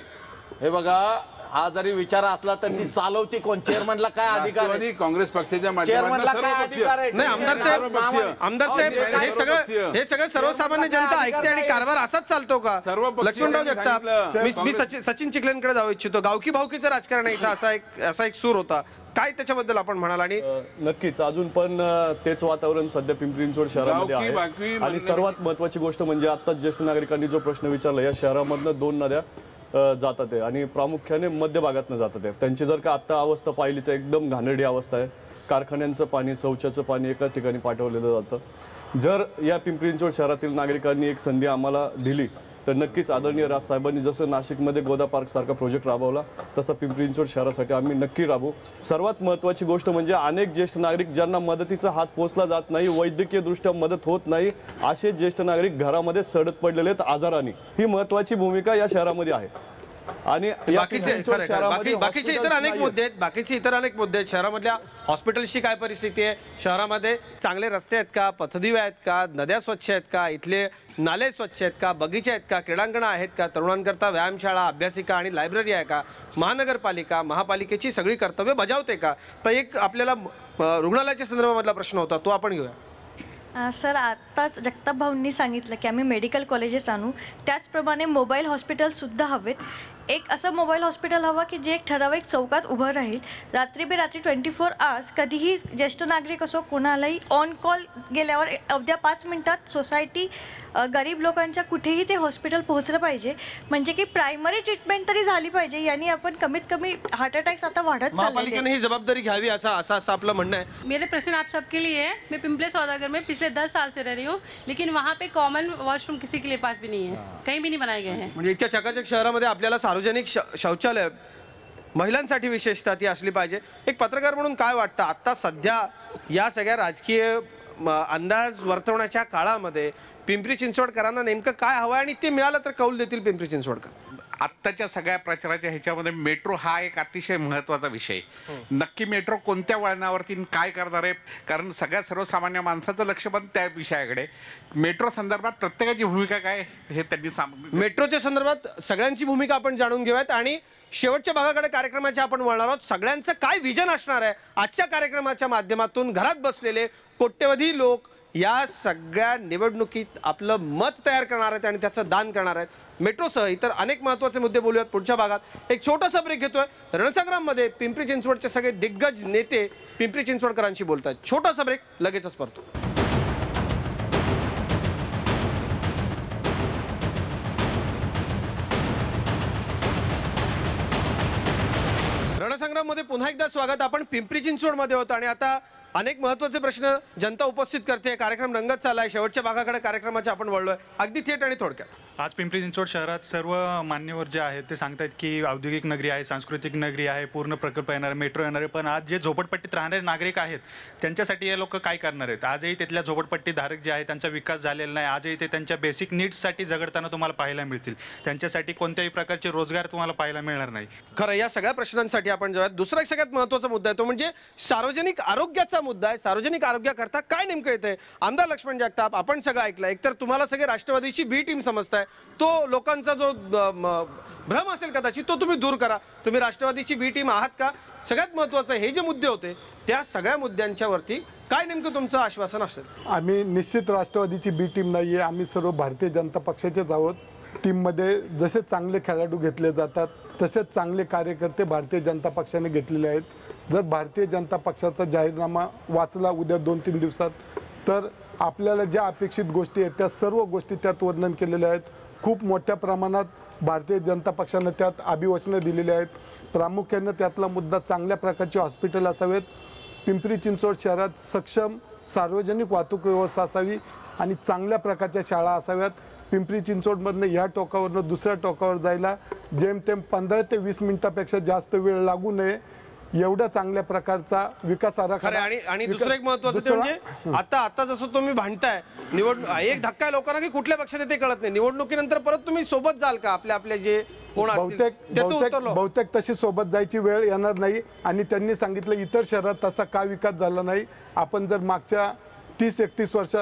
हे बघा, हा जरी विचार असला तर ती चालवती कोण? चेअरमनला काय अधिकार आहे? काँग्रेस पक्षाच्या चेअरमनला काय अधिकार आहे? नाही आमदार साहेब हे सगळं सर्वसामान्य जनता ऐकते आणि कारभार असाच चालतो का? लक्ष्मणराव जगताप, मी सचिन चिखलेंकडे जाऊ इच्छितो. गावकी भावकीचं राजकारण आहे इथं असा एक सूर होता, काय त्याच्याबद्दल आपण म्हणाल? आणि नक्कीच अजून पण तेच वातावरण सध्या पिंपरी चिंचवड शहरामध्ये आहे. आणि सर्वात महत्वाची गोष्ट म्हणजे आता ज्येष्ठ नागरिकांनी जो प्रश्न विचारला, या शहरामधनं 2 नद्या जातात आहे आणि प्रामुख्याने मध्य भागातनं जातात आहे. त्यांची जर का आता अवस्था पाहिली तर एकदम घाणेरडी अवस्था आहे. कारखान्यांचं पाणी, शौचाचं पाणी एकाच ठिकाणी पाठवलेलं जातं. जर या पिंपरी चिंचवड शहरातील नागरिकांनी एक संधी आम्हाला दिली तर नक्कीच आदरणीय राज साहेबांनी जसं नाशिकमध्ये गोदा पार्क सारखा प्रोजेक्ट राबवला तसा पिंपरी चिंचवड शहरासाठी आम्ही नक्की राबवू. सर्वात महत्त्वाची गोष्ट म्हणजे अनेक ज्येष्ठ नागरिक ज्यांना मदतीचा हात पोचला जात नाही, वैद्यकीय दृष्ट्या मदत होत नाही, असे ज्येष्ठ नागरिक घरामध्ये सडत पडलेले आहेत आजाराने. ही महत्त्वाची भूमिका या शहरामध्ये आहे. आणि बाकीचे इतर अनेक मुद्दे आहेत, बाकीचे इतर अनेक मुद्दे आहेत. शहरामधल्या हॉस्पिटल्सची काय परिस्थिती आहे, शहरामध्ये चांगले रस्ते आहेत का, पथदिवे आहेत का, नद्या स्वच्छ आहेत का, इथले नाले स्वच्छ आहेत का, बगीचे आहेत का, क्रीडांगणं आहेत का, तरुणांकरता व्यायामशाळा, अभ्यासिका आणि लायब्ररी आहे का, महानगरपालिका महापालिकेची सगळी कर्तव्य बजावते का. तर एक आपल्याला रुग्णालयाच्या संदर्भामधला प्रश्न होता तो आपण घेऊया. सर, आत्ताच जगताप भाऊंनी सांगितलं की आम्ही मेडिकल कॉलेजेस आणू, त्याचप्रमाणे मोबाईल हॉस्पिटलसुद्धा हवेत. एक असं मोबाईल हॉस्पिटल हवं की जे एक ठराविक चौकात उभं राहील, रात्री 24 आवर्स कधीही ज्येष्ठ नागरिक असो कोणालाही ऑन कॉल गेल्यावर अवघ्या 5 मिनिटात सोसायटी गरीब लोकांच्या कुठेही ते हॉस्पिटल पोहोचलं पाहिजे. म्हणजे की प्रायमरी ट्रीटमेंट तरी झाली पाहिजे. यानी आपण कमीत कमी हार्ट अटॅक्स आता वाढत चाललेले आहेत. महापालिकेने ही जबाबदारी घ्यावी असं आपलं म्हणणं आहे. मेरे प्रश्न आप सबके लिए है. मैं पिंपले सौदागर में पिछले 10 साल से रह रही हूँ, लेकिन वहाँ पे कॉमन वॉशरूम किसी के लिए पास भी नहीं है, कहीं भी नहीं बनाए गए हैं. म्हणजे इतक्या चकाचक शहरामध्ये आपल्याला सार्वजनिक शौचालय महिलांसाठी विशेषतः ती असली पाहिजे. एक पत्रकार म्हणून काय वाटतं आता सध्या या सगळ्या राजकीय अंदाज वर्तवण्याच्या काळामध्ये पिंपरी चिंचवडकरांना नेमकं काय हवं आणि ते मिळालं तर कौल देतील पिंपरी चिंचवडकर? आत्ताच्या सगळ्या प्रचाराच्या ह्याच्यामध्ये मेट्रो हा एक अतिशय महत्त्वाचा विषय. नक्की मेट्रो कोणत्या वळणावरती काय करणार आहे, कारण सगळ्या सर्वसामान्य माणसाचं लक्ष पण त्या विषयाकडे. मेट्रो संदर्भात प्रत्येकाची भूमिका काय हे त्यांनी मेट्रोच्या संदर्भात सगळ्यांची भूमिका आपण जाणून घेऊयात आणि शेवटच्या भागाकडे कार्यक्रमाच्या आपण वळणार आहोत. सगळ्यांचं काय विजन असणार आहे आजच्या कार्यक्रमाच्या माध्यमातून घरात बसलेले कोट्यवधी लोक या सगळ्या निवडणुकीत आपलं मत तयार करणार आहेत आणि त्याचं दान करणार आहेत. मेट्रोसह इतर अनेक महत्त्वाचे मुद्दे बोलूयात पुढच्या भागात. एक छोटासा ब्रेक घेतोय. रणसंग्राममध्ये पिंपरी चिंचवडचे सगळे दिग्गज नेते पिंपरी चिंचवडकरांशी बोलतात. छोटासा ब्रेक, लगेचच परतो. रणसंग्राममध्ये पुन्हा एकदा स्वागत. आपण पिंपरी चिंचवडमध्ये होतो आणि आता अनेक महत्त्वाचे प्रश्न जनता उपस्थित करते. कार्यक्रम रंगत चाललाय. शेवटच्या भागाकडे कार्यक्रमाच्या आपण वळलोय. अगदी थेट आणि थोडक्यात. आज पिंपरी चिंचवड शहरात सर्व मान्यवर जे आहेत ते सांगतायत की औद्योगिक नगरी आहे, सांस्कृतिक नगरी आहे, पूर्ण प्रकल्प येणार, मेट्रो येणार आहे. पण आज जे झोपडपट्टीत राहणारे नागरिक आहेत त्यांच्यासाठी हे लोक काय करणार आहेत? आजही तिथल्या झोपडपट्टी धारक जे आहेत त्यांचा विकास झालेला नाही. आजही ते त्यांच्या बेसिक नीड्ससाठी झगडताना तुम्हाला पाहायला मिळतील. त्यांच्यासाठी कोणत्याही प्रकारचे रोजगार तुम्हाला पाहायला मिळणार नाही. खरं, या सगळ्या प्रश्नांसाठी आपण जेव्हा दुसरा एक सगळ्यात महत्त्वाचा मुद्दा आहे तो म्हणजे सार्वजनिक आरोग्याचा मुद्दा आहे. सार्वजनिक आरोग्याकरता काय नेमकं येतंय? आमदार लक्ष्मण जगताप, आपण सगळं ऐकलं. एकतर तुम्हाला सगळे राष्ट्रवादीची बी टीम समजताय, तो लोकांचा जो भ्रम असेल कदाचित तो तुम्ही दूर करा. तुम्ही राष्ट्रवादीची बी टीम आहात का? सगळ्यात महत्त्वाचं हे जे मुद्दे होते त्या सगळ्या मुद्द्यांच्या वरती काय नेमकं तुमचं आश्वासन असेल? आम्ही निश्चित राष्ट्रवादीची बी टीम नाहीये. आम्ही सर्व भारतीय जनता पक्षाचेच आहोत. टीममध्ये जसे चांगले खेळाडू घेतले जातात तसेच चांगले कार्यकर्ते भारतीय जनता पक्षाने घेतलेले आहेत. जर भारतीय जनता पक्षाचा जाहीरनामा वाचला उद्या 2-3 दिवसात तर आपल्याला ज्या अपेक्षित गोष्टी आहेत त्या सर्व गोष्टी त्यात वर्णन केलेल्या आहेत. खूप मोठ्या प्रमाणात भारतीय जनता पक्षानं त्यात अभिवचनं दिलेली आहेत. प्रामुख्यानं त्यातला मुद्दा चांगल्या प्रकारचे हॉस्पिटल असावेत, पिंपरी चिंचवड शहरात सक्षम सार्वजनिक वाहतूक व्यवस्था असावी आणि चांगल्या प्रकारच्या शाळा असाव्यात. पिंपरी चिंचवडमधनं ह्या टोकावरनं दुसऱ्या टोकावर जायला जेमतेम 15 ते 20 मिनिटापेक्षा जास्त वेळ लागू नये एवढ्या चांगल्या प्रकारचा विकास आराखडा. आणि दुसरं एक महत्त्वाचं ते म्हणजे आता जसं तुम्ही भांडताय निवडणूक एक धक्का लोकांना की कुठल्या पक्षात ते कळत नाही. निवडणुकीनंतर परत तुम्ही सोबत जाल का आपले जे कोण बहुतेक तशी सोबत जायची वेळ येणार नाही. आणि त्यांनी सांगितलं इतर शहरात तसा का विकास झाला नाही. आपण जर मागच्या 30-31 वर्ष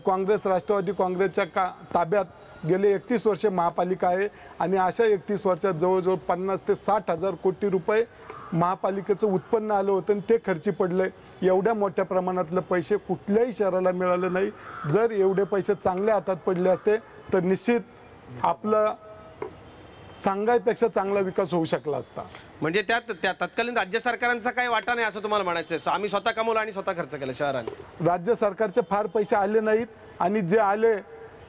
काँग्रेस राष्ट्रवादी काँग्रेसच्या ताब्यात गेले 31 वर्षे महापालिका आहे आणि अशा 31 वर्षात जवळजवळ 50 ते 60 हजार कोटी रुपये महापालिकेचं उत्पन्न आलं होतं आणि ते खर्ची पडलंय. एवढ्या मोठ्या प्रमाणातले पैसे कुठल्याही शहराला मिळाले नाही. जर एवढे पैसे चांगल्या हातात पडले असते तर निश्चित आपलं सांगायपेक्षा चांगला विकास होऊ शकला असता. म्हणजे त्या तत्कालीन राज्य सरकारांचा काही वाटा नाही असं तुम्हाला म्हणायचंय? आम्ही स्वतः कमवलं आणि स्वतः खर्च केलं शहराने. राज्य सरकारचे फार पैसे आले नाहीत आणि जे आले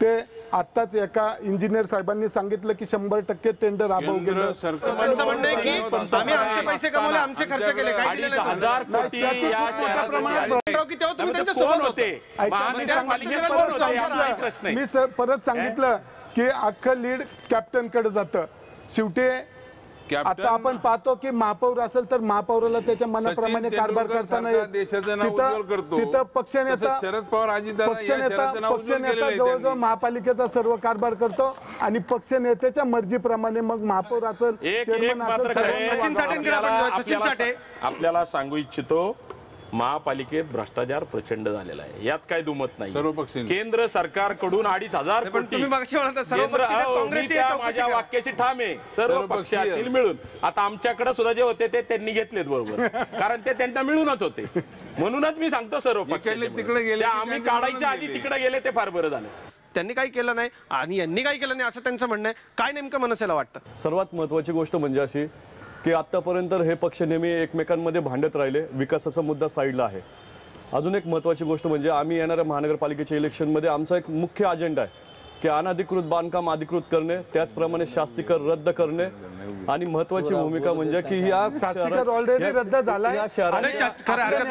ते आत्ताच एका इंजिनियर साहेबांनी सांगितलं की 100% टेंडर राबवू गेलं. त्यांचं म्हणणं आहे की आम्ही आमचे पैसे कमवले, आमचे खर्च केले, काय दिले नाही. मी परत सांगितलं की अख्खं लीड कॅप्टनकडे जातं. शेवटी आता आपण पाहतो की महापौर असेल तर महापौराला त्याच्या मनाप्रमाणे कारभार करताना तिथं पक्षनेता जवळजवळ महापालिकेचा सर्व कारभार करतो आणि पक्षनेत्याच्या मर्जीप्रमाणे मग महापौर असेल, चेअरमन असेल. आपल्याला सांगू इच्छितो, महापालिकेत भ्रष्टाचार प्रचंड झालेला आहे, यात काही दुमत नाही. केंद्र सरकारकडून 2,500 कोटी, माझ्या वाक्याची ठाम आहे, सर्व पक्षातील मिळून. आता आमच्याकडे सुद्धा जे होते ते त्यांनी घेतलेत बरोबर, कारण ते त्यांना मिळूनच होते. म्हणूनच मी सांगतो सर्व तिकडे गेले, आम्ही काढायच्या आधी तिकडे गेले, ते फार बरं झालं. त्यांनी काही केलं नाही आणि यांनी काही केलं नाही असं त्यांचं म्हणणं आहे. काय नेमकं मनसेला वाटतं? सर्वात महत्वाची गोष्ट म्हणजे अशी की आतापर्यंत हे पक्ष नेहमी एकमेकांमध्ये भांडत राहिले, विकासाचा मुद्दा साईडला आहे. अजून एक महत्त्वाची गोष्ट म्हणजे आम्ही येणाऱ्या महानगरपालिकेच्या इलेक्शनमध्ये आमचा एक मुख्य अजेंडा आहे की अनधिकृत बांधकाम अधिकृत करणे, त्याचप्रमाणे शास्तीकर रद्द करणे आणि महत्वाची भूमिका म्हणजे की या ऑलरेडी रद्द झाला.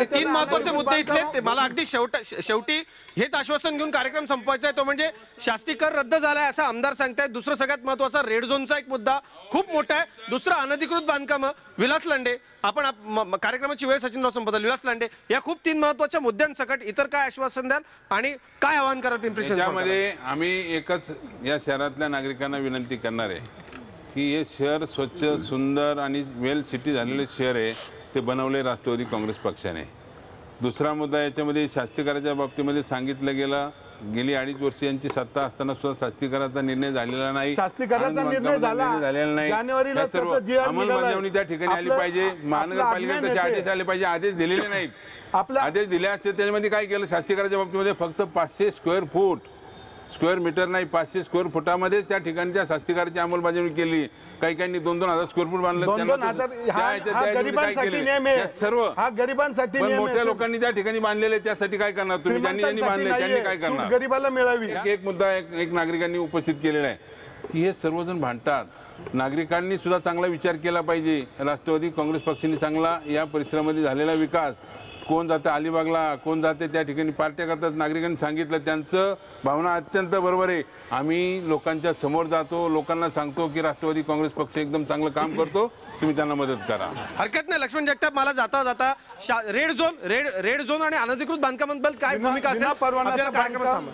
3 महत्वाचे मुद्दे इथले. मला अगदी शेवटी हेच आश्वासन घेऊन कार्यक्रम संपवायचा आहे, तो म्हणजे शास्तीकर रद्द झालाय असं आमदार सांगतायत. दुसरं सगळ्यात महत्वाचा रेड झोनचा एक मुद्दा खूप मोठा आहे. दुसरं अनधिकृत बांधकाम. विलास लांडे, आपण कार्यक्रमाची वेळ सचिनराव संपत आली. विलास लांडे, या खूप 3 महत्वाच्या मुद्द्यांसकट इतर काय आश्वासन द्याल आणि काय आवाहन कराल पिंपरी चिंचवडमध्ये? आम्ही एकच या शहरातल्या नागरिकांना विनंती करणार आहे की हे शहर स्वच्छ, सुंदर आणि वेल सिटी झालेले शहर आहे, ते बनवले राष्ट्रवादी काँग्रेस पक्षाने. दुसरा मुद्दा याच्यामध्ये शास्तीकराच्या बाबतीमध्ये सांगितलं गेलं, गेली 2.5 वर्ष यांची सत्ता असताना सुद्धा शास्तीकराचा निर्णय झालेला नाही. शास्तीकराचा निर्णय झालेला नाही. जानेवारीला अंमलबजावणी त्या ठिकाणी आली पाहिजे. महानगरपालिकेत तसे आदेश आले पाहिजे, आदेश दिलेले नाहीत. आदेश दिले असते त्याच्यामध्ये काय केलं? शास्तीकराच्या बाबतीमध्ये फक्त 500 स्क्वेअर मीटर नाही, 500 स्क्वेअर फुटामध्ये त्या ठिकाणी त्या शास्तीकाराची अंमलबजावणी केली. काही 2,000 स्क्वेअर फूट बांधलं. सर्व मोठ्या लोकांनी त्या ठिकाणी बांधलेले, त्यासाठी काय करणार तुम्ही? ज्यांनी बांधले त्यांनी काय करणार? गरीबाला मिळावी. एक मुद्दा एक नागरिकांनी उपस्थित केलेला आहे की हे सर्वजण भांडतात. नागरिकांनी सुद्धा चांगला विचार केला पाहिजे. राष्ट्रवादी काँग्रेस पक्षाने चांगला या परिसरामध्ये झालेला विकास, कोण जाते अलिबागला, कोण जाते त्या ठिकाणी पार्ट्या करतात, नागरिकांनी सांगितलं. त्यांचं भावना अत्यंत बरोबर आहे. आम्ही लोकांच्या समोर जातो, लोकांना सांगतो की राष्ट्रवादी काँग्रेस पक्ष एकदम चांगलं काम करतो, तुम्ही त्यांना मदत करा. हरकत नाही. लक्ष्मण जगताप, मला जाता जाता रेड झोन आणि अनधिकृत बांधकामाबद्दल काय भूमिका असेल?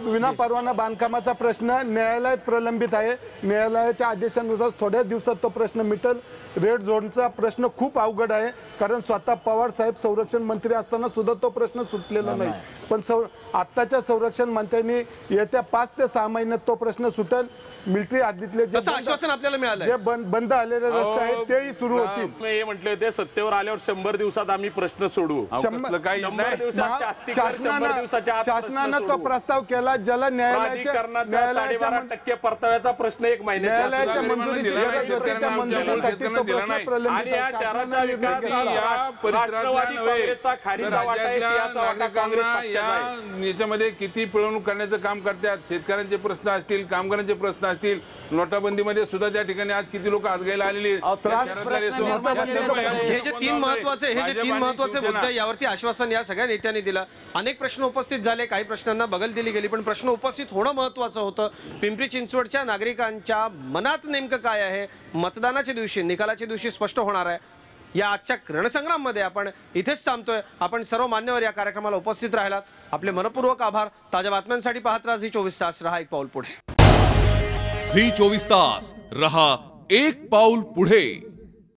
विना परवाना बांधकामाचा प्रश्न न्यायालयात प्रलंबित आहे. न्यायालयाच्या आदेशानुसार थोड्या दिवसात तो प्रश्न मिटेल. रेड झोनचा प्रश्न खूप अवघड आहे, कारण स्वतः पवार साहेब संरक्षण मंत्री असताना सुद्धा तो प्रश्न सुटलेला नाही. पण आत्ताच्या संरक्षण मंत्र्यांनी येत्या 5 ते 6 महिन्यात तो प्रश्न सुटेल. मिलिटरी हद्दीतले जे आश्वासन आपल्याला मिळालं, जे बंद आलेले रस्ते आहेत तेही सुरू होतील. हे म्हटले ते सत्तेवर आल्यावर 100 दिवसात आम्ही प्रश्न सोडवू. शासनानं तो प्रस्ताव केला, ज्याला न्यायालयाच्या 12.5% परताव्याचा प्रश्न 1 महिन्यात न्यायालयाच्या मंजुरीची गरज होती. त्या मंजुरीसाठी तो प्रश्न प्रलंबित आहे. शहराचा विकास काँग्रेसचा खारीचा वाटा आहे, सिंहाचा वाटा काँग्रेस पक्षाचा. याच्यामध्ये किती पिळवणूक करण्याचं काम करतात. शेतकऱ्यांचे प्रश्न असतील, कामगारांचे प्रश्न असतील, नोटाबंदीमध्ये सुद्धा त्या ठिकाणी आज किती लोक हात घ्यायला आलेली. हे जे 3 महत्वाचे मुद्दे, यावरती आश्वासन या सगळ्या नेत्यांनी दिलं. अनेक प्रश्न उपस्थित झाले, काही प्रश्नांना बगल दिली गेली, पण प्रश्न उपस्थित होणं महत्वाचं होतं. पिंपरी चिंचवडच्या नागरिकांच्या मनात नेमकं काय आहे, मतदानाच्या दिवशी, निकालाच्या दिवशी स्पष्ट होणार आहे. या आजच्या रणसंग्राममध्ये आपण इथेच थांबतोय. आपण सर्व मान्यवर या कार्यक्रमाला उपस्थित राहिलात, आपले मनपूर्वक आभार. ताज्या बातम्यांसाठी पाहत राहा झी 24 तास. रहा एक पाऊल पुढे. झी 24 तास, रहा एक पाऊल पुढे.